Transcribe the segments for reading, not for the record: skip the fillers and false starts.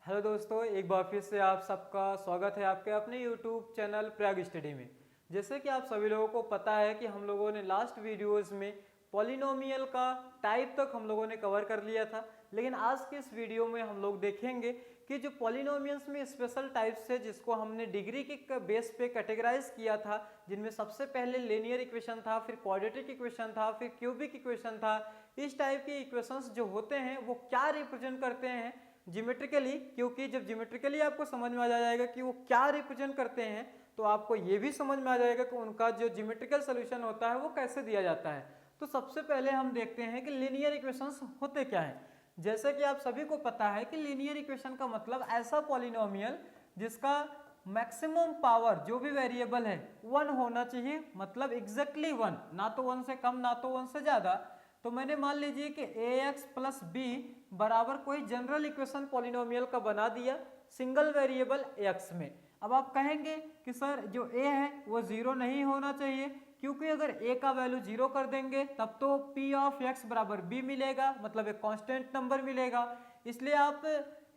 Hello दोस्तों, एक बार फिर से आप सबका स्वागत है आपके अपने यूट्यूब चैनल प्रयाग स्टडी में। जैसे कि आप सभी लोगों को पता है कि हम लोगों ने लास्ट वीडियोस में पॉलिनोमियल का टाइप तक हम लोगों ने कवर कर लिया था, लेकिन आज के इस वीडियो में हम लोग देखेंगे कि जो पॉलिनोमियल्स में स्पेशल टाइप्स है जिसको हमने डिग्री के बेस पे कैटेगराइज किया था, जिनमें सबसे पहले लीनियर इक्वेशन था, फिर क्वाड्रेटिक इक्वेशन था, फिर क्यूबिक इक्वेशन था। इस टाइप के इक्वेशंस जो होते हैं वो क्या रिप्रेजेंट करते हैं ज्योमेट्रिकली, क्योंकि जब ज्योमेट्रिकली आपको समझ में आ जाएगा कि वो क्या रिप्रेजेंट करते हैं तो आपको ये भी समझ में आ जाएगा कि उनका जो ज्योमेट्रिकल सोल्यूशन होता है वो कैसे दिया जाता है। तो सबसे पहले हम देखते हैं कि लीनियर इक्वेशंस होते क्या हैं। जैसे कि आप सभी को पता है कि लीनियर इक्वेशन का मतलब ऐसा पॉलिनोमियल जिसका मैक्सिमम पावर जो भी वेरिएबल है 1 होना चाहिए, मतलब एग्जैक्टली 1, ना तो 1 से कम ना तो 1 से ज्यादा। तो मैंने मान लीजिए कि ax प्लस बी बराबर कोई जनरल इक्वेशन पॉलिनोमियल का बना दिया सिंगल वेरिएबल x में। अब आप कहेंगे कि सर जो a है वो 0 नहीं होना चाहिए, क्योंकि अगर a का वैल्यू 0 कर देंगे तब तो p ऑफ x बराबर b मिलेगा, मतलब एक कांस्टेंट नंबर मिलेगा। इसलिए आप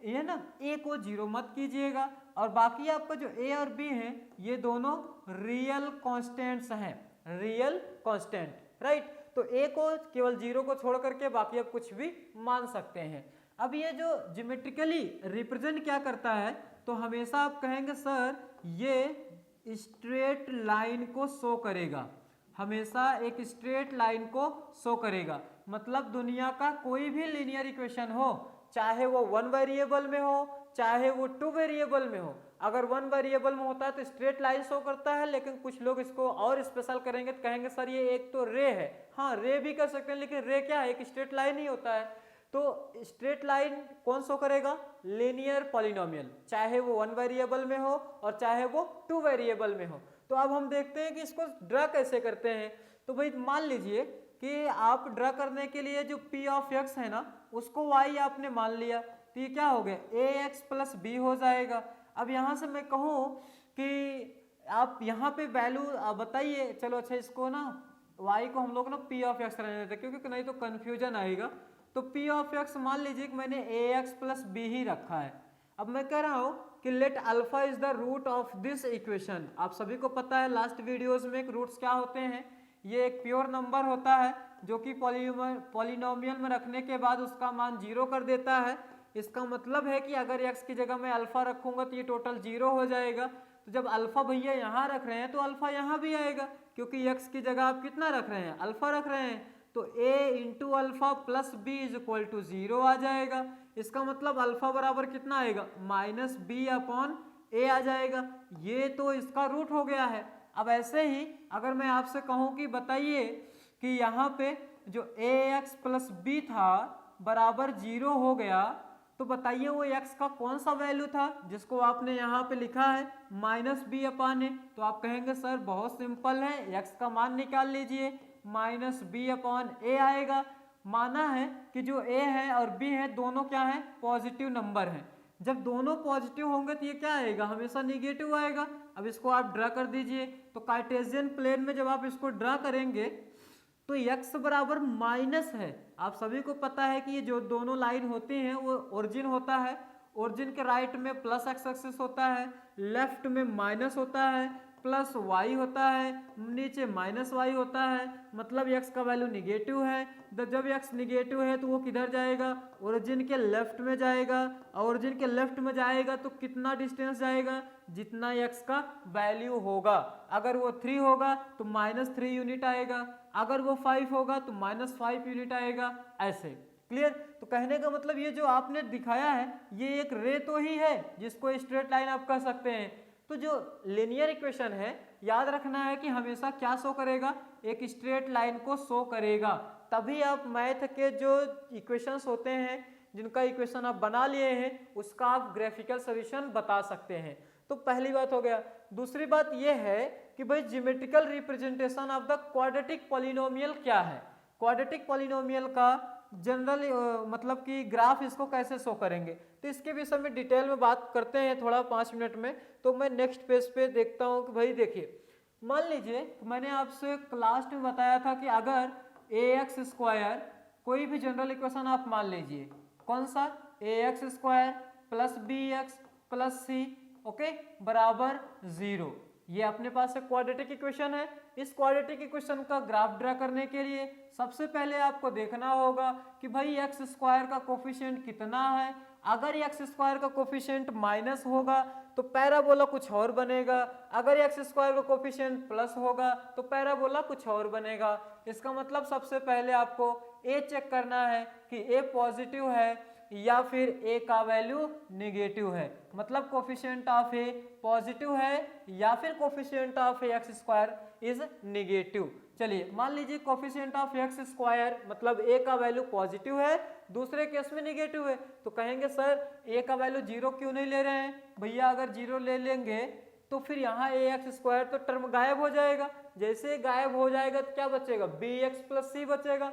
ये ना a को 0 मत कीजिएगा, और बाकी आपका जो a और b है ये दोनों रियल कांस्टेंट्स हैं, रियल कांस्टेंट, राइट। तो a को केवल 0 को छोड़ करके बाकी आप कुछ भी मान सकते हैं। अब ये जो ज्योमेट्रिकली रिप्रेजेंट क्या करता है, तो हमेशा आप कहेंगे सर ये स्ट्रेट लाइन को शो करेगा, हमेशा एक स्ट्रेट लाइन को शो करेगा। मतलब दुनिया का कोई भी लीनियर इक्वेशन हो, चाहे वो 1 वेरिएबल में हो चाहे वो 2 वेरिएबल में हो, अगर 1 वेरिएबल में होता है तो स्ट्रेट लाइन शो करता है, लेकिन कुछ लोग इसको और स्पेशल करेंगे तो कहेंगे सर ये एक तो रे है। हाँ, रे भी कर सकते हैं, लेकिन रे क्या है, एक स्ट्रेट लाइन ही होता है। तो स्ट्रेट लाइन कौन शो करेगा, लीनियर पॉलिनोमियल, चाहे वो 1 वेरिएबल में हो और चाहे वो 2 वेरिएबल में हो। तो अब हम देखते हैं कि इसको ड्रा कैसे करते हैं। तो भाई मान लीजिए कि आप ड्रा करने के लिए जो p ऑफ x है ना उसको y आपने मान लिया, तो ये क्या हो गया ax प्लस बी हो जाएगा। अब यहाँ से मैं कहूँ कि आप यहाँ पे वैल्यू बताइए, चलो अच्छा इसको ना y को हम लोग ना p ऑफ x रहने देते हैं, क्योंकि नहीं तो कन्फ्यूजन आएगा। तो p ऑफ x मान लीजिए कि मैंने ax प्लस बी ही रखा है। अब मैं कह रहा हूँ कि let alpha is the root of this equation. आप सभी को पता है लास्ट वीडियोस में रूट्स क्या होते हैं, ये एक प्योर नंबर होता है जो कि पॉलिनोमियल में रखने के बाद उसका मान 0 कर देता है। इसका मतलब है कि अगर x की जगह मैं अल्फा रखूंगा तो ये टोटल 0 हो जाएगा। तो जब अल्फा भैया यहाँ रख रहे हैं तो अल्फा यहाँ भी आएगा, क्योंकि x की जगह आप कितना रख रहे हैं, अल्फा रख रहे हैं। तो a into alpha plus B is equal to 0 आ जाएगा। इसका मतलब अल्फा बराबर कितना आएगा, माइनस बी अपॉन ए आ जाएगा। ये तो इसका रूट हो गया है। अब ऐसे ही अगर मैं आपसे कहूं कि बताइए कि यहाँ पे जो ax प्लस बी था बराबर 0 हो गया, तो बताइए वो x का कौन सा वैल्यू था जिसको आपने यहाँ पे लिखा है माइनस बी अपान ए। तो आप कहेंगे सर बहुत सिंपल है, x का मान निकाल लीजिए, माइनस बी अपॉन ए आएगा। माना है कि जो a है और b है दोनों क्या है, पॉजिटिव नंबर है। जब दोनों पॉजिटिव होंगे तो ये क्या आएगा, हमेशा निगेटिव आएगा। अब इसको आप ड्रा कर दीजिए। तो कार्टेशियन प्लेन में जब आप इसको ड्रा करेंगे तो x बराबर माइनस है। आप सभी को पता है कि ये जो दोनों लाइन होती हैं वो ओरिजिन होता है, ओरिजिन के राइट में प्लस एक्स एक्सिस होता है, लेफ्ट में माइनस होता है, प्लस वाई होता है, नीचे माइनस वाई होता है, मतलब x का वैल्यू निगेटिव है। जब x निगेटिव है तो वो किधर जाएगा, ओरिजिन के लेफ्ट में जाएगा। ओरिजिन के लेफ्ट में जाएगा तो कितना डिस्टेंस जाएगा, जितना x का वैल्यू होगा। अगर वो 3 होगा तो माइनस 3 यूनिट आएगा, अगर वो 5 होगा तो माइनस 5 यूनिट आएगा, ऐसे। क्लियर। तो कहने का मतलब ये जो आपने दिखाया है ये एक रे तो ही है जिसको स्ट्रेट लाइन आप कह सकते हैं। तो जो लीनियर इक्वेशन है याद रखना है कि हमेशा क्या शो करेगा, एक स्ट्रेट लाइन को शो करेगा। तभी आप मैथ के जो इक्वेशंस होते हैं जिनका इक्वेशन आप बना लिए हैं उसका आप ग्राफिकल सॉल्यूशन बता सकते हैं। तो पहली बात हो गया। दूसरी बात यह है कि भाई geometrical representation of the quadratic polynomial क्या है। क्वाड्रेटिक पॉलिनोमियल का जनरल मतलब कि ग्राफ इसको कैसे शो करेंगे, तो इसके विषय में डिटेल में बात करते हैं थोड़ा 5 मिनट में। तो मैं नेक्स्ट पेज पे देखता हूँ कि भाई देखिए, मान लीजिए मैंने आपसे क्लास में बताया था कि अगर ax स्क्वायर कोई भी जनरल इक्वेशन आप मान लीजिए, कौन सा ax square plus B X plus C, okay, बराबर 0। ये अपने पास एक क्वाड्रेटिक इक्वेशन है। इस क्वाड्रेटिक इक्वेशन का ग्राफ ड्रा करने के लिए सबसे पहले आपको देखना होगा कि भाई एक्स स्क्वायर का कोफिशिएंट कितना है। अगर एक्स स्क्वायर का कोफिशिएंट माइनस होगा तो पैराबोला कुछ और बनेगा, अगर एक्स स्क्वायर का कोफिशिएंट प्लस होगा तो पैराबोला कुछ और बनेगा। इसका मतलब सबसे पहले आपको ए चेक करना है कि ए पॉजिटिव है या फिर ए का वैल्यू निगेटिव है, मतलब कोफिशिएंट ऑफ ए पॉजिटिव है या फिर coefficient of x square is negative. चलिए मान लीजिए कोफिशिएंट ऑफ एक्स स्क्वायर मतलब ए का वैल्यू पॉजिटिव है, दूसरे केस में निगेटिव है, तो कहेंगे सर ए का वैल्यू 0 क्यों नहीं ले रहे हैं। भैया अगर 0 ले लेंगे तो फिर यहाँ ए एक्स स्क्वायर तो टर्म गायब हो जाएगा, जैसे गायब हो जाएगा तो क्या बचेगा, बी एक्स प्लस सी बचेगा,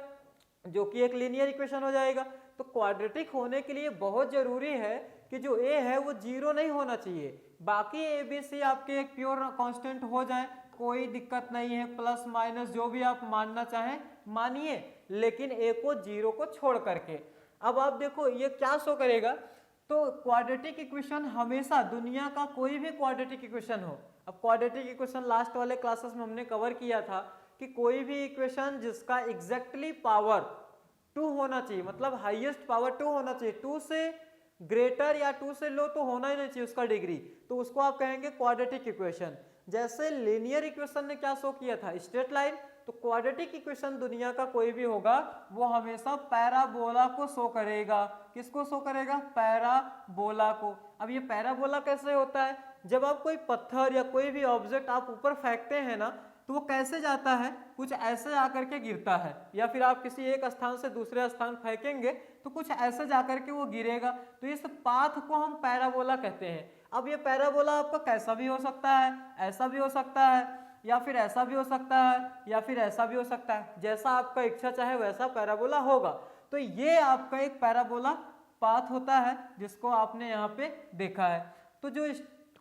जो कि एक लीनियर इक्वेशन हो जाएगा। तो क्वाड्रेटिक होने के लिए बहुत जरूरी है कि जो ए है वो 0 नहीं होना चाहिए, बाकी ए बी सी आपके एक प्योर कांस्टेंट हो जाए, कोई दिक्कत नहीं है, प्लस माइनस जो भी आप मानना चाहें मानिए, लेकिन ए को 0 को छोड़ करके। अब आप देखो ये क्या शो करेगा, तो क्वाड्रेटिक इक्वेशन हमेशा दुनिया का कोई भी क्वाड्रेटिक इक्वेशन हो, अब क्वाड्रेटिक इक्वेशन लास्ट वाले क्लासेस में हमने कवर किया था कि कोई भी इक्वेशन जिसका एग्जैक्टली पावर 2 होना चाहिए, मतलब हाईएस्ट पावर 2 होना चाहिए, 2 से ग्रेटर या 2 से लो तो होना ही नहीं चाहिए उसका डिग्री, तो उसको आप कहेंगे क्वाड्रेटिक इक्वेशन। जैसे लीनियर इक्वेशन ने क्या शो किया था, स्ट्रेट लाइन, तो क्वाड्रेटिक इक्वेशन दुनिया का कोई भी होगा वो हमेशा पैराबोला को शो करेगा। किसको शो करेगा, पैराबोला को। अब ये पैराबोला कैसे होता है, जब आप कोई पत्थर या कोई भी ऑब्जेक्ट आप ऊपर फेंकते हैं ना, तो वो कैसे जाता है, कुछ ऐसे आकर के गिरता है, या फिर आप किसी एक स्थान से दूसरे स्थान फेंकेंगे तो कुछ ऐसे जाकर के वो गिरेगा, तो इस पाथ को हम पैराबोला कहते हैं। अब ये पैराबोला आपका कैसा भी हो सकता है, ऐसा भी हो सकता है, या फिर ऐसा भी हो सकता है, या फिर ऐसा भी हो सकता है, जैसा आपका इच्छा चाहे वैसा पैराबोला होगा। तो ये आपका एक पैराबोला पाथ होता है जिसको आपने यहाँ पे देखा है। तो जो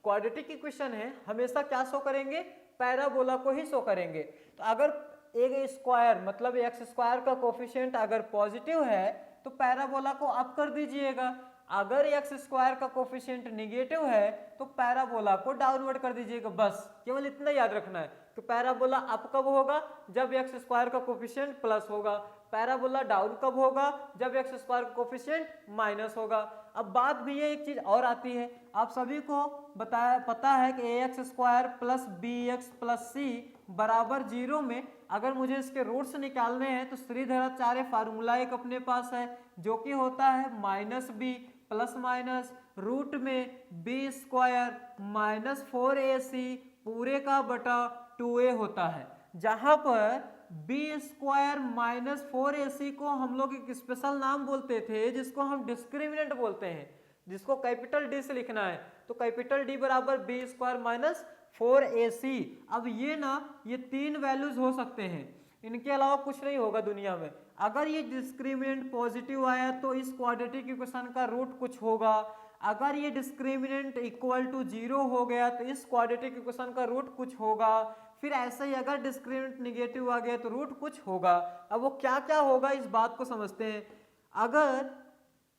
क्वाड्रेटिक इक्वेशन है हमेशा क्या शो करेंगे, पैराबोला को ही शो करेंगे। तो अगर एक स्क्वायर मतलब एक्स स्क्वायर का कोफिशिएंट अगर पॉजिटिव है तो पैराबोला को अप कर दीजिएगा, अगर एक्स स्क्वायर का कोफिशिएंट निगेटिव है तो पैराबोला को डाउनवर्ड कर दीजिएगा। बस केवल इतना याद रखना है कि पैराबोला अप कब होगा, जब एक्स स्क्वायर का कोफिशिएंट प्लस होगा, पैराबोला डाउन कब होगा, जब एक्स स्क्वायर का कोफिशिएंट माइनस होगा। अब बात भी ये एक चीज और आती है, आप सभी को पता है कि A X square plus B X plus C बराबर 0 में अगर मुझे इसके रूट्स निकालने हैं तो श्रीधराचार्य फार्मूला एक अपने पास है जो कि होता है minus b plus minus root में बी स्क्वायर माइनस 4ac पूरे का बटा 2a होता है, जहां पर बी स्क्वायर माइनस 4ac को हम लोग एक स्पेशल नाम बोलते थे जिसको हम डिस्क्रिमिनेंट बोलते हैं, जिसको कैपिटल डी से लिखना है, तो कैपिटल डी बराबर बी स्क्वायर माइनस 4ac। अब ये ना ये 3 वैल्यूज हो सकते हैं, इनके अलावा कुछ नहीं होगा दुनिया में। अगर ये डिस्क्रिमिनेंट पॉजिटिव आया तो इस क्वाड्रेटिक इक्वेशन का रूट कुछ होगा, अगर ये डिस्क्रिमिनेंट इक्वल टू 0 हो गया तो इस क्वाड्रेटिक इक्वेशन का रूट कुछ होगा, फिर ऐसे ही अगर डिस्क्रिमिनेंट निगेटिव आ गया तो रूट कुछ होगा। अब वो क्या क्या होगा इस बात को समझते हैं। अगर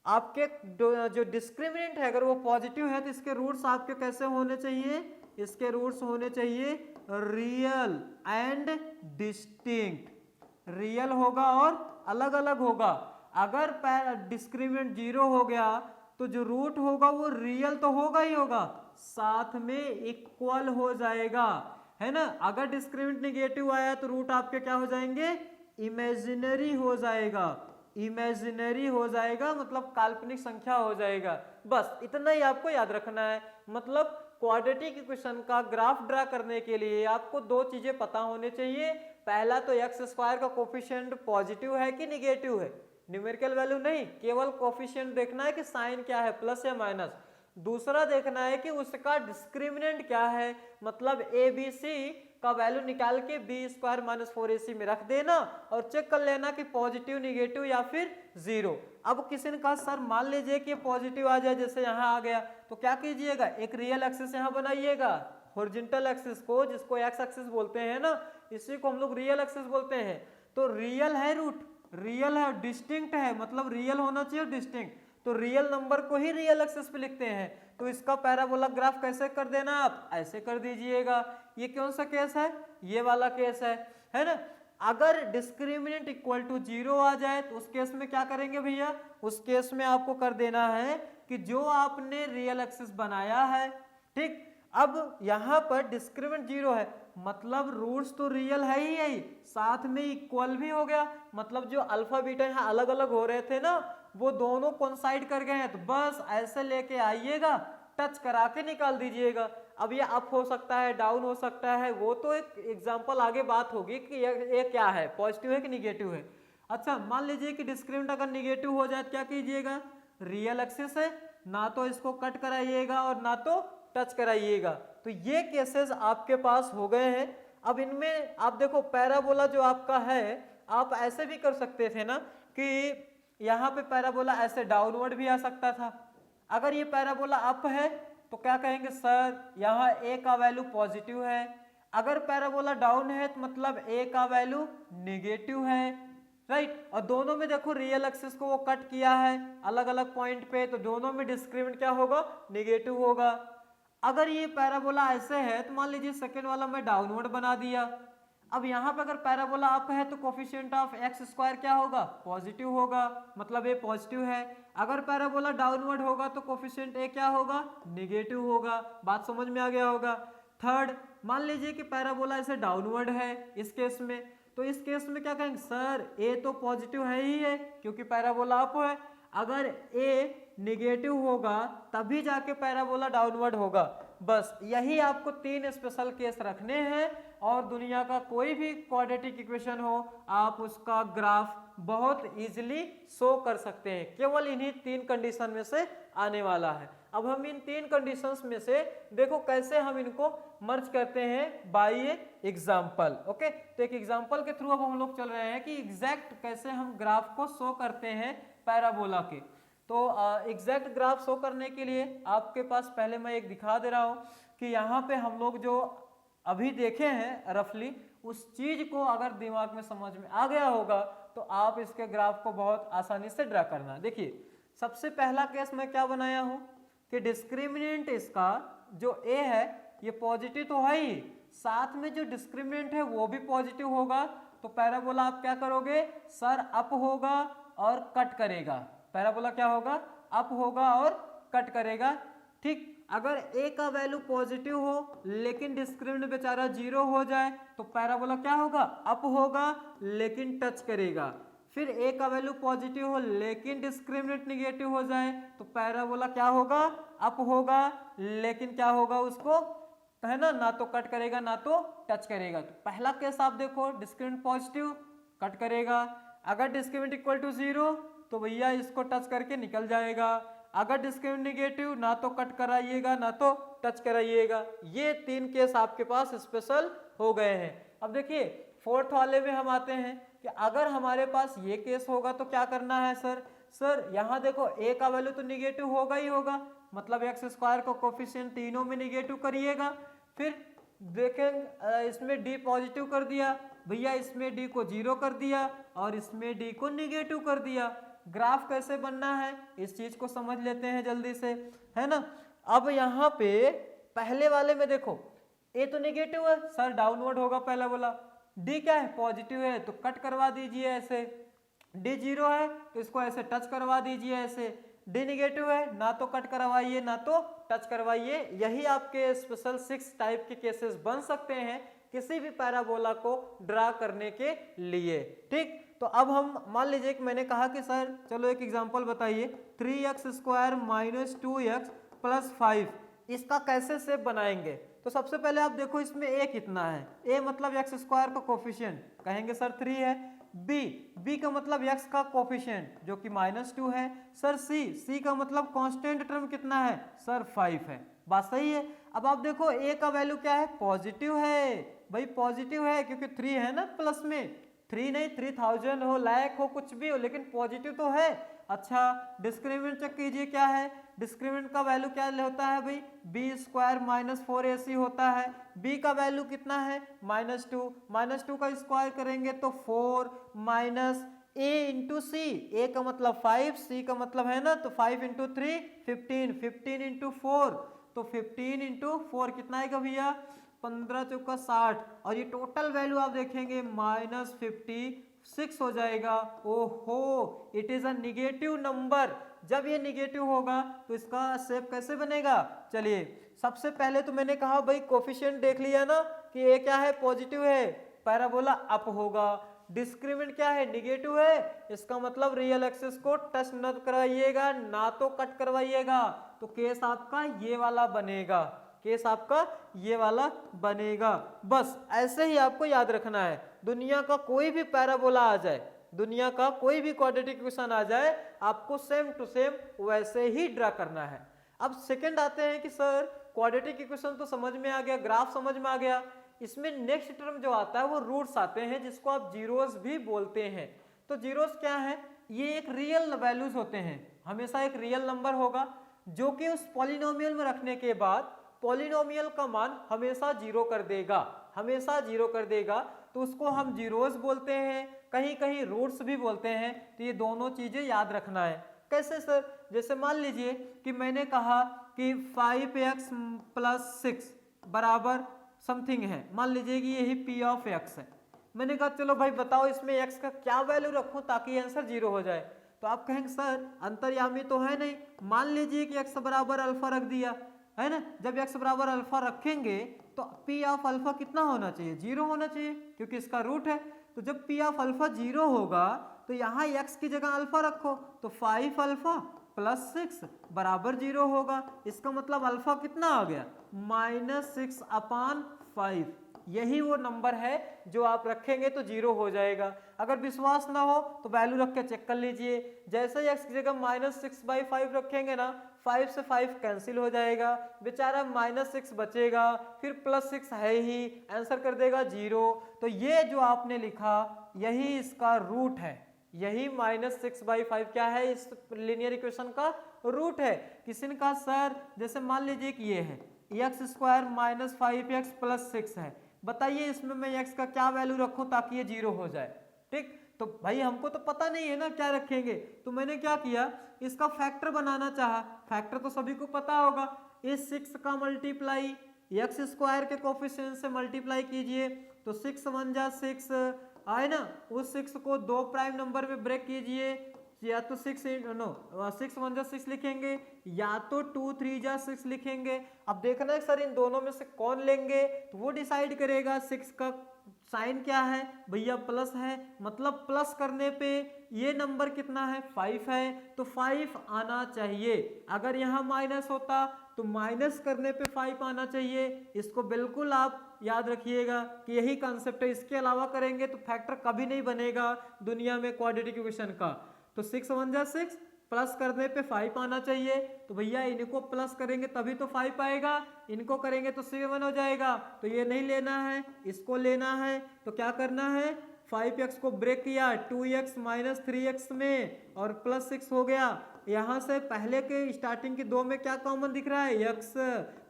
आपके जो डिस्क्रिमिनेंट है अगर वो पॉजिटिव है तो इसके रूट्स आपके कैसे होने चाहिए, इसके रूट्स होने चाहिए रियल एंड डिस्टिंक्ट, रियल होगा और अलग अलग होगा। अगर डिस्क्रिमिनेंट 0 हो गया तो जो रूट होगा वो रियल तो होगा ही होगा, साथ में इक्वल हो जाएगा, है ना। अगर डिस्क्रिमिनेंट निगेटिव आया तो रूट आपके क्या हो जाएंगे, इमेजिनरी हो जाएगा, इमेजिनरी हो जाएगा मतलब काल्पनिक संख्या हो जाएगा। बस इतना ही आपको याद रखना है। मतलब क्वाड्रेटिक इक्वेशन का ग्राफ ड्रा करने के लिए आपको 2 चीजें पता होने चाहिए। पहला तो एक्स स्क्वायर का कोफिशिएंट पॉजिटिव है कि निगेटिव है, न्यूमेरिकल वैल्यू नहीं, केवल कोफिशिएंट देखना है कि साइन क्या है, प्लस या माइनस। दूसरा देखना है कि उसका डिस्क्रिमिनेंट क्या है, मतलब ए बी सी का वैल्यू निकाल के बी स्क्वायर माइनस 4ac में रख देना और चेक कर लेना कि पॉजिटिव निगेटिव या फिर 0। अब किसी ने कहा सर मान लीजिए कि पॉजिटिव आ जाए, जैसे यहाँ आ गया, तो क्या कीजिएगा, एक रियल एक्सिस यहाँ बनाइएगा, हॉरिजॉन्टल एक्सिस को जिसको एक्स एक्सिस बोलते हैं ना, इसी को हम लोग रियल एक्सिस बोलते हैं। तो रियल है रूट, रियल है, डिस्टिंक्ट है, मतलब रियल होना चाहिए डिस्टिंक्ट। तो रियल नंबर को ही रियल एक्सिस पे लिखते हैं। तो इसका पैराबोला ग्राफ कैसे कर देना, आप ऐसे कर दीजिएगा। ये कौन सा केस है, ये वाला केस है ना। अगर डिस्क्रिमिनेंट इक्वल टू 0 आ जाए तो उस केस में क्या करेंगे भैया, उस केस में आपको कर देना है कि जो आपने रियल एक्सिस बनाया है, ठीक, अब यहाँ पर डिस्क्रिमिनेंट 0 है, मतलब रूट्स तो रियल है ही यही, साथ में इक्वल भी हो गया, मतलब जो अल्फा बीटा यहाँ अलग अलग हो रहे थे ना, वो दोनों कोइंसाइड कर गए हैं। तो बस ऐसे लेके आइएगा, टच करा के निकाल दीजिएगा। अब ये अप हो सकता है, डाउन हो सकता है, वो तो एक एग्जांपल आगे बात होगी कि ये क्या है, पॉजिटिव है कि निगेटिव है। अच्छा, मान लीजिए कि डिस्क्रिमिनेंट अगर निगेटिव हो जाए तो क्या कीजिएगा, रियल एक्सिस है, ना तो इसको कट कराइएगा और ना तो टच कराइएगा। तो ये केसेस आपके पास हो गए हैं। अब इनमें आप देखो पैराबोला जो आपका है, आप ऐसे भी कर सकते थे ना कि यहाँ पे पैराबोला ऐसे डाउनवर्ड भी आ सकता था। अगर ये पैराबोला अप है तो क्या कहेंगे, सर यहाँ ए का वैल्यू पॉजिटिव है। अगर पैराबोला डाउन है तो मतलब ए का वैल्यू निगेटिव है, राइट। और दोनों में देखो रियल एक्सिस को वो कट किया है अलग अलग पॉइंट पे, तो दोनों में डिस्क्रिमिनेंट क्या होगा, निगेटिव होगा। अगर ये पैराबोला ऐसे है तो मान लीजिए सेकेंड वाला मैं डाउनवर्ड बना दिया। अब यहाँ पे अगर पैराबोला अप है तो कोफिशिएंट ऑफ एक्स स्क्वायर क्या होगा, पॉजिटिव होगा, मतलब ये पॉजिटिव है। अगर पैराबोला डाउनवर्ड होगा तो कोफिशिएंट ए क्या होगा, निगेटिव होगा। बात समझ में आ गया होगा। थर्ड, मान लीजिए कि पैराबोला ऐसे डाउनवर्ड है इस केस में, तो इस केस में क्या कहेंगे, सर ए तो पॉजिटिव है ही है क्योंकि पैराबोला अप है। अगर ए निगेटिव होगा तभी जाके पैराबोला डाउनवर्ड होगा। बस यही आपको 3 स्पेशल केस रखने हैं और दुनिया का कोई भी क्वाड्रेटिक इक्वेशन हो आप उसका ग्राफ बहुत इजीली शो कर सकते हैं, केवल इन्हीं 3 कंडीशन में से आने वाला है। अब हम इन 3 कंडीशंस में से देखो कैसे हम इनको मर्ज करते हैं बाय एग्जांपल। ओके, तो एक एग्जांपल के थ्रू अब हम लोग चल रहे हैं कि एग्जैक्ट कैसे हम ग्राफ को शो करते हैं पैराबोला के। तो एग्जैक्ट ग्राफ शो करने के लिए आपके पास पहले मैं एक दिखा दे रहा हूं कि यहाँ पे हम लोग जो अभी देखे हैं रफली, उस चीज को अगर दिमाग में समझ में आ गया होगा तो आप इसके ग्राफ को बहुत आसानी से ड्रा करना। देखिए सबसे पहला केस मैं क्या बनाया हूं कि डिस्क्रिमिनेंट इसका जो ए है ये पॉजिटिव तो है ही, साथ में जो डिस्क्रिमिनेंट है वो भी पॉजिटिव होगा। तो पैराबोला आप क्या करोगे, सर अप होगा और कट करेगा। पैराबोला क्या होगा, अप होगा और कट करेगा, ठीक। अगर ए का वैल्यू पॉजिटिव हो लेकिन डिस्क्रिमिनेंट बेचारा 0 हो जाए तो पैराबोला क्या होगा, अप होगा लेकिन टच करेगा। फिर ए का वैल्यू पॉजिटिव हो लेकिन डिस्क्रिमिनेंट निगेटिव हो जाए तो पैराबोला क्या होगा, अप होगा लेकिन क्या होगा, उसको है ना तो कट करेगा ना तो टच करेगा। तो पहला केस आप देखो, डिस्क्रिमिनेंट पॉजिटिव कट करेगा। अगर डिस्क्रिमिनेंट इक्वल टू 0 तो भैया इसको टच करके निकल जाएगा। अगर डिस्क्रिमिनेंट निगेटिव ना तो कट कराइएगा ना तो टच कराइएगा। ये 3 केस आपके पास स्पेशल हो गए हैं। अब देखिए फोर्थ वाले में हम आते हैं कि अगर हमारे पास ये केस होगा तो क्या करना है सर यहाँ देखो ए का वैल्यू तो निगेटिव होगा ही होगा, मतलब एक्स स्क्वायर को कोफिशिएंट तीनों में निगेटिव करिएगा। फिर देखें इसमें डी पॉजिटिव कर दिया भैया, इसमें डी को 0 कर दिया और इसमें डी को निगेटिव कर दिया। ग्राफ कैसे बनना है इस चीज को समझ लेते हैं जल्दी से, है ना। अब यहाँ पे पहले वाले में देखो ए तो निगेटिव है, सर डाउनवर्ड होगा पहला बोला। डी क्या है, पॉजिटिव है तो कट करवा दीजिए ऐसे। डी 0 है तो इसको ऐसे टच करवा दीजिए ऐसे। डी निगेटिव है, ना तो कट करवाइए ना तो टच करवाइए। यही आपके स्पेशल 6 टाइप के केसेस बन सकते हैं किसी भी पैराबोला को ड्रा करने के लिए, ठीक। तो अब हम मान लीजिए कि मैंने कहा कि सर चलो एक एग्जांपल बताइए, 3x square minus 2x plus 5, इसका कैसे शेप बनाएंगे। तो सबसे पहले आप देखो इसमें a कितना है, a मतलब x स्क्वायर का कोफिशिएंट, कहेंगे सर 3 है। b का मतलब x का कोफिशिएंट जो कि -2 है। सर c का मतलब कांस्टेंट टर्म कितना है, सर 5 है। बात सही है। अब आप देखो a का वैल्यू क्या है, पॉजिटिव है भाई, पॉजिटिव है क्योंकि 3 है ना प्लस में, 3 नहीं 3000 हो, लाख हो, कुछ भी हो, लेकिन पॉजिटिव तो है। अच्छा डिस्क्रिमिनेंट चेक कीजिए क्या है, डिस्क्रिमिनेंट का वैल्यू क्या होता है भाई, बी स्क्वायर माइनस 4ac होता है। b का वैल्यू कितना है, -2, -2 का स्क्वायर करेंगे तो 4 minus a into c, a का मतलब 5, c का मतलब है ना, तो 5 इंटू 3 15, 15 इंटू 4, तो 15 इंटू 4 कितना आएगा भैया 15 चौका 60, और ये टोटल वैल्यू आप देखेंगे -56 हो जाएगा। ओहो, it is a negative number. जब ये निगेटिव होगा तो इसका शेप कैसे बनेगा, चलिए सबसे पहले तो मैंने कहा भाई कोफिशिएंट देख लिया ना कि ये क्या है, पॉजिटिव है, पैराबोला अप होगा। डिस्क्रिमिनेंट क्या है, निगेटिव है, इसका मतलब रियल एक्सिस को टच न कराइएगा, ना तो कट करवाइएगा, तो केस आपका ये वाला बनेगा, केस आपका ये वाला बनेगा। बस ऐसे ही आपको याद रखना है, दुनिया का कोई भी पैराबोला आ जाए, दुनिया का कोई भी क्वाड्रेटिक इक्वेशन आ जाए, आपको सेम टू सेम वैसे ही ड्रा करना है। अब सेकंड आते हैं कि सर क्वाड्रेटिक इक्वेशन तो समझ में आ गया, ग्राफ समझ में आ गया, इसमें नेक्स्ट टर्म जो आता है वो रूट्स आते हैं, जिसको आप जीरोस भी बोलते हैं। तो जीरोस क्या है, ये एक रियल वैल्यूज होते हैं, हमेशा एक रियल नंबर होगा जो कि उस पॉलिनोमियल में रखने के बाद पॉलिनोमियल का मान हमेशा जीरो कर देगा, हमेशा जीरो कर देगा, तो उसको हम जीरोस बोलते हैं, कहीं कहीं रूट्स भी बोलते हैं। तो ये दोनों चीजें याद रखना है। कैसे सर, जैसे मान लीजिए कि मैंने कहा कि 5x + 6 बराबर समथिंग है, मान लीजिए कि यही p ऑफ x है। मैंने कहा चलो भाई बताओ इसमें x का क्या वैल्यू रखूं ताकि आंसर जीरो हो जाए। तो आप कहेंगे सर अंतर्यामी तो है नहीं, मान लीजिए कि x बराबर अल्फा रख दिया है ना, जब x बराबर अल्फा रखेंगे तो p ऑफ अल्फा कितना होना चाहिए, जीरो होना चाहिए, क्योंकि इसका रूट है। तो जब p ऑफ अल्फा जीरो होगा तो यहाँ x की जगह अल्फा रखो, तो 5 अल्फा + 6 बराबर जीरो होगा। इसका मतलब अल्फा कितना आ गया, -6/5। यही वो नंबर है जो आप रखेंगे तो जीरो हो जाएगा। अगर विश्वास ना हो तो वैल्यू रख के चेक कर लीजिए, जैसे ही x की जगह -6/5 रखेंगे ना, 5 से 5 कैंसिल हो जाएगा, बेचारा -6 बचेगा, फिर +6 है ही, आंसर कर देगा जीरो। तो ये जो आपने लिखा यही इसका रूट है, यही -6/5 क्या है, इस लीनियर इक्वेशन का रूट है। किसी ने कहा सर जैसे मान लीजिए कि ये है x² - 5x + 6 है, बताइए इसमें मैं x का क्या वैल्यू रखूं ताकि ये जीरो हो जाए। ठीक, तो भाई हमको तो पता नहीं है ना क्या रखेंगे, तो मैंने क्या किया, इसका फैक्टर बनाना चाहा। फैक्टर तो सभी को पता होगा, इस 6 का मल्टीप्लाई x² के कोफिशिएंट से मल्टीप्लाई कीजिए, तो 6 × 1 = 6 आए ना, उस 6 को 2 प्राइम नंबर में ब्रेक कीजिए, या तो 6 × 1 = 6 लिखेंगे, या तो 2 × 3 = 6 लिखेंगे। अब देखना है सर इन दोनों में से कौन लेंगे, तो वो डिसाइड करेगा। 6 का साइन क्या है भैया, प्लस है, मतलब प्लस करने पे ये नंबर कितना है, 5 है, तो 5 आना चाहिए। अगर यहाँ माइनस होता तो माइनस करने पे 5 आना चाहिए। इसको बिल्कुल आप याद रखिएगा कि यही कॉन्सेप्ट है, इसके अलावा करेंगे तो फैक्टर कभी नहीं बनेगा दुनिया में क्वाड्रेटिक इक्वेशन का। तो 6 × 1 = 6, प्लस करने पे 5 आना चाहिए, तो भैया इनको प्लस करेंगे तभी तो 5 आएगा, इनको करेंगे तो 7 हो जाएगा। तो ये नहीं लेना है, इसको लेना है, तो क्या करना है, 5x को ब्रेक किया 2x - 3x में, और +6 हो गया। यहाँ से पहले के स्टार्टिंग के दो में क्या कॉमन दिख रहा है, x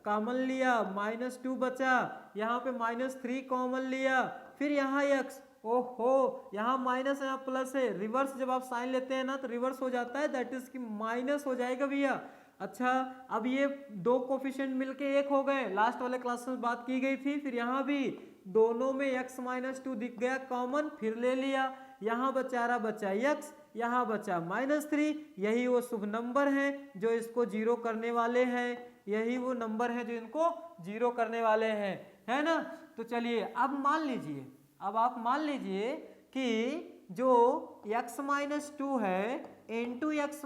कॉमन लिया, -2 बचा, यहाँ पे -3 कॉमन लिया, फिर यहाँ x, ओहो यहाँ माइनस यहाँ प्लस है, रिवर्स जब आप साइन लेते हैं ना तो रिवर्स हो जाता है, दैट इज कि माइनस हो जाएगा भैया। अच्छा, अब ये दो कोफिशिएंट मिलके एक हो गए, लास्ट वाले क्लास में बात की गई थी। फिर यहाँ भी दोनों में x - 2 दिख गया कॉमन, फिर ले लिया, यहाँ बेचारा बचा x, यहाँ बचा -3। यही वो शुभ नंबर हैं जो इसको जीरो करने वाले हैं, यही वो नंबर हैं जो इनको जीरो करने वाले हैं, है ना। तो चलिए अब मान लीजिए, अब आप मान लीजिए कि जो x - 2 है इंटू x -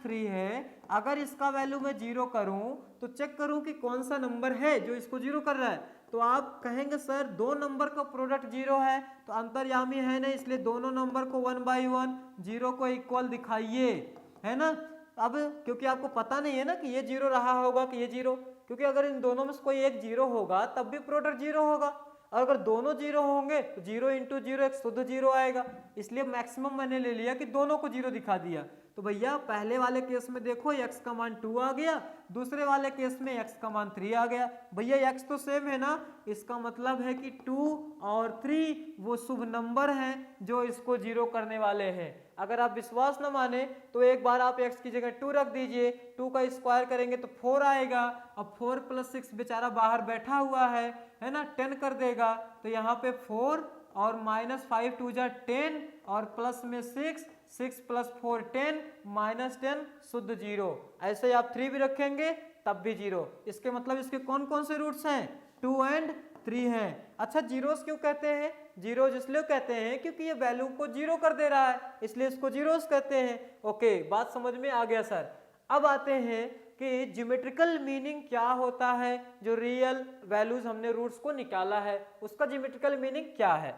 3 है, अगर इसका वैल्यू मैं जीरो करूं तो चेक करूं कि कौन सा नंबर है जो इसको जीरो कर रहा है। तो आप कहेंगे सर दो नंबर का प्रोडक्ट जीरो है तो अंतर्यामी है ना, इसलिए दोनों नंबर को 1/1 जीरो को इक्वल दिखाइए, है ना। अब क्योंकि आपको पता नहीं है ना कि ये जीरो रहा होगा कि ये जीरो, क्योंकि अगर इन दोनों में से कोई एक जीरो होगा तब भी प्रोडक्ट जीरो होगा, और अगर दोनों जीरो होंगे तो 0 × 0 एक शुद्ध जीरो आएगा। इसलिए मैक्सिमम मैंने ले लिया कि दोनों को जीरो दिखा दिया। तो भैया पहले वाले केस में देखो x का मान 2 आ गया, दूसरे वाले केस में x का मान 3 आ गया। भैया x तो सेम है ना, इसका मतलब है कि 2 और 3 वो शुभ नंबर हैं जो इसको जीरो करने वाले हैं। अगर आप विश्वास न माने तो एक बार आप x की जगह 2 रख दीजिए, 2 का स्क्वायर करेंगे तो 4 आएगा। अब 4 + 6 बेचारा बाहर बैठा हुआ है ना, 10 कर देगा, तो यहाँ पे 4 और -5 2 जा 10 और प्लस में 6, 6 + 4 10 -10 शुद्ध 0। ऐसे आप 3 भी रखेंगे तब भी 0। इसके मतलब इसके कौन कौन से रूट्स हैं, 2 और 3 हैं। अच्छा जीरोस क्यों कहते हैं, जीरोस इसलिए कहते हैं क्योंकि ये वैल्यू को 0 कर दे रहा है, इसलिए इसको जीरोस कहते हैं। ओके, बात समझ में आ गया सर। अब आते हैं कि ज्योमेट्रिकल मीनिंग क्या होता है, जो रियल वैल्यूज हमने रूट्स को निकाला है उसका ज्योमेट्रिकल मीनिंग क्या है।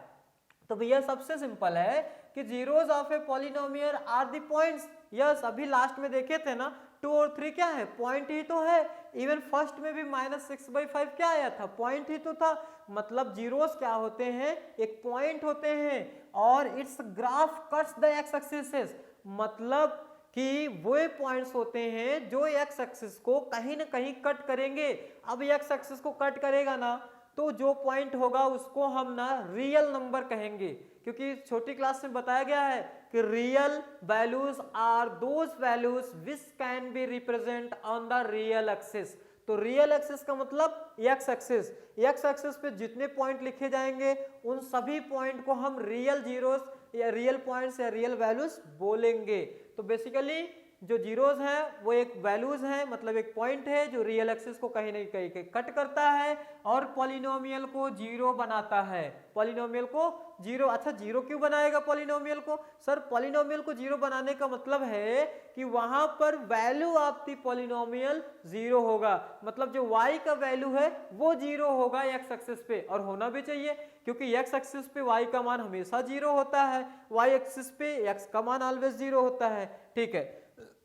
तो भैया सबसे सिंपल है कि zeros of a polynomial are the points. Yes, अभी लास्ट में देखे थे ना 2 और 3 क्या है, पॉइंट ही तो है। इवन फर्स्ट में भी -6/5 क्या आया था, पॉइंट ही तो था। मतलब जीरोस क्या होते हैं, एक पॉइंट होते हैं और it's graph cuts the x axis, मतलब कि वो पॉइंट्स होते हैं जो एक्स एक्सिस को कहीं ना कहीं कट करेंगे। अब एक्स एक्सिस को कट करेगा ना तो जो पॉइंट होगा उसको हम ना रियल नंबर कहेंगे, क्योंकि छोटी क्लास में बताया गया है कि real values are those values which can be represent on the real axis. तो रियल एक्सिस का मतलब एक्स एक्सिस, एक्स एक्सिस पे जितने पॉइंट लिखे जाएंगे उन सभी पॉइंट को हम रियल जीरोस या रियल पॉइंट्स या रियल वैल्यूज बोलेंगे। तो बेसिकली जो जीरोस हैं वो एक वैल्यूज हैं, मतलब एक पॉइंट है जो रियल एक्सिस को कहीं ना कहीं कट करता है और पॉलिनोमियल को जीरो बनाता है। पॉलिनोमियल को जीरो, अच्छा जीरो क्यों बनाएगा पॉलिनोमियल को, सर पॉलिनोमियल को जीरो बनाने का मतलब है कि वहां पर value of the polynomial zero होगा, मतलब जो y का वैल्यू है वो जीरो होगा x एक्सिस पे, और होना भी चाहिए क्योंकि x एक्सिस पे y का मान हमेशा जीरो होता है, y एक्सिस पे x का मान ऑलवेज जीरो होता है। ठीक है,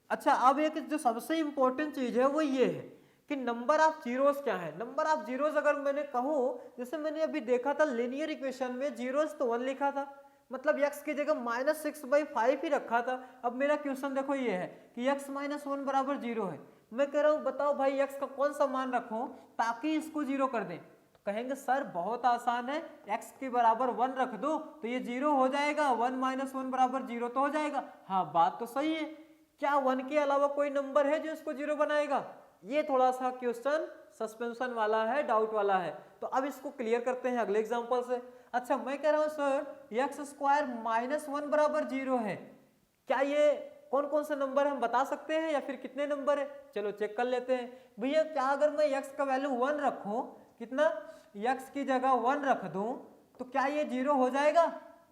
अच्छा अब एक जो सबसे इंपॉर्टेंट चीज है वो ये है कि नंबर ऑफ जीरोस क्या है। नंबर ऑफ जीरोस अगर मैंने कहूं, जैसे मैंने अभी देखा था लीनियर इक्वेशन में जीरोस तो 1 लिखा था, मतलब x की जगह -6/5 ही रखा था। अब मेरा क्वेश्चन देखो ये है कि x - 1 = 0 है। मैं कह रहा हूं बताओ भाई x का कौन सा मान रखूं ताकि इसको जीरो कर दें। तो कहेंगे सर बहुत आसान है, x के बराबर 1 रख दो तो ये जीरो हो जाएगा, 1 - 1 = 0 तो हो जाएगा। हाँ बात तो सही है, क्या 1 के अलावा कोई नंबर है जो इसको जीरो बनाएगा? ये थोड़ा सा क्वेश्चन सस्पेंशन वाला है, डाउट वाला है। तो अब इसको क्लियर करते हैं अगले एग्जांपल से। अच्छा मैं कह रहा हूं सर x² -1 = 0 है, क्या ये कौन कौन से नंबर हम बता सकते हैं या फिर कितने नंबर है, चलो चेक कर लेते हैं। भैया क्या अगर मैं x का वैल्यू 1 रखूं, कितना, x की जगह 1 रख दूं तो क्या ये जीरो हो जाएगा?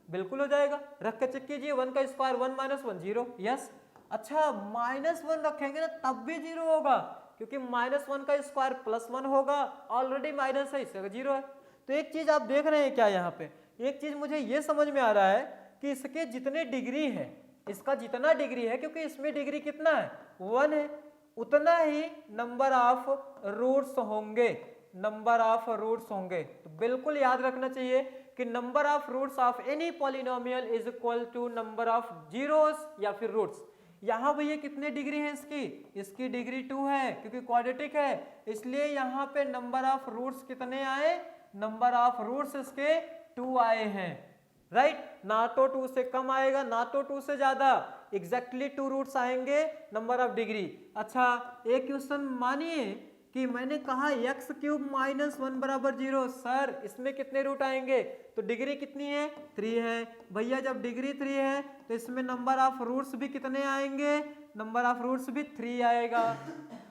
बिल्कुल हो जाएगा, रख के चेक कीजिए। 1 का स्क्वायर 1 - 1 0, यस। अच्छा -1 रखेंगे ना तब भी जीरो होगा, क्योंकि -1 का स्क्वायर +1 होगा, ऑलरेडी माइनस है इसका जीरो है। तो एक चीज आप देख रहे हैं क्या यहाँ पे, एक चीज मुझे ये समझ में आ रहा है कि इसके जितने डिग्री है, इसका जितना डिग्री है, क्योंकि इसमें डिग्री कितना है 1 है, उतना ही नंबर ऑफ रूट्स होंगे, नंबर ऑफ रूट्स होंगे। तो बिल्कुल याद रखना चाहिए कि number of roots of any polynomial is equal to number of zeros या फिर रूट्स। यहाँ भैया कितने डिग्री है इसकी डिग्री 2 है, क्योंकि क्वाड्रेटिक है, इसलिए यहाँ पे नंबर ऑफ रूट्स कितने आए, नंबर ऑफ रूट्स इसके 2 आए हैं, राइट। ना तो 2 से कम आएगा ना तो 2 से ज्यादा, एग्जैक्टली 2 रूट्स आएंगे नंबर ऑफ डिग्री। अच्छा एक क्वेश्चन मानिए कि मैंने कहा x³ -1 = 0, सर इसमें कितने रूट आएंगे, तो डिग्री कितनी है 3 है। भैया जब डिग्री 3 है तो इसमें नंबर ऑफ रूट्स भी कितने आएंगे, नंबर ऑफ रूट्स भी 3 आएगा।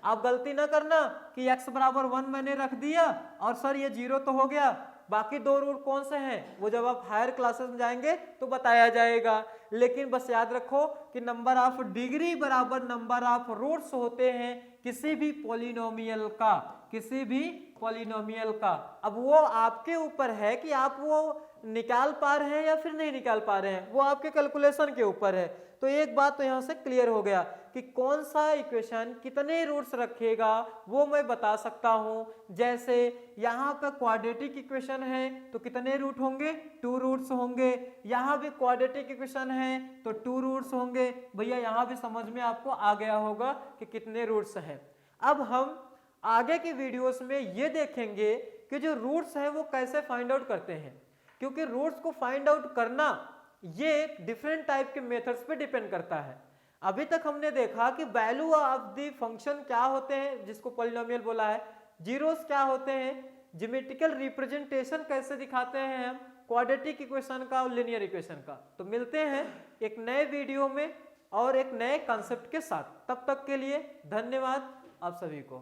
आप गलती ना करना कि x = 1 मैंने रख दिया और सर ये 0 तो हो गया, बाकी 2 रूट कौन से हैं वो जब आप हायर क्लासेस में जाएंगे तो बताया जाएगा। लेकिन बस याद रखो कि नंबर ऑफ डिग्री बराबर नंबर ऑफ रूट्स होते हैं किसी भी पॉलिनोमियल का, किसी भी पॉलिनोमियल का। अब वो आपके ऊपर है कि आप वो निकाल पा रहे हैं या फिर नहीं निकाल पा रहे हैं, वो आपके कैलकुलेशन के ऊपर है। तो एक बात तो यहाँ से क्लियर हो गया कि कौन सा इक्वेशन कितने रूट्स रखेगा वो मैं बता सकता हूं। जैसे यहाँ पे क्वाड्रेटिक इक्वेशन है तो कितने रूट होंगे, 2 रूट्स होंगे। यहाँ भी क्वाड्रेटिक इक्वेशन है तो 2 रूट्स होंगे। भैया यहाँ भी समझ में आपको आ गया होगा कि कितने रूट्स हैं। अब हम आगे की वीडियोस में ये देखेंगे कि जो रूट्स हैं वो कैसे फाइंड आउट करते हैं, क्योंकि रूट्स को फाइंड आउट करना ये डिफरेंट टाइप के मेथड्स पे डिपेंड करता है। अभी तक हमने देखा कि वैल्यू ऑफ द फंक्शन क्या होते हैं जिसको पॉलिनोमियल बोला है, जीरोस क्या होते हैं, ज्योमेट्रिकल रिप्रेजेंटेशन कैसे दिखाते हैं हम क्वाड्रेटिक इक्वेशन का और लीनियर इक्वेशन का। तो मिलते हैं एक नए वीडियो में और एक नए कॉन्सेप्ट के साथ। तब तक के लिए धन्यवाद आप सभी को।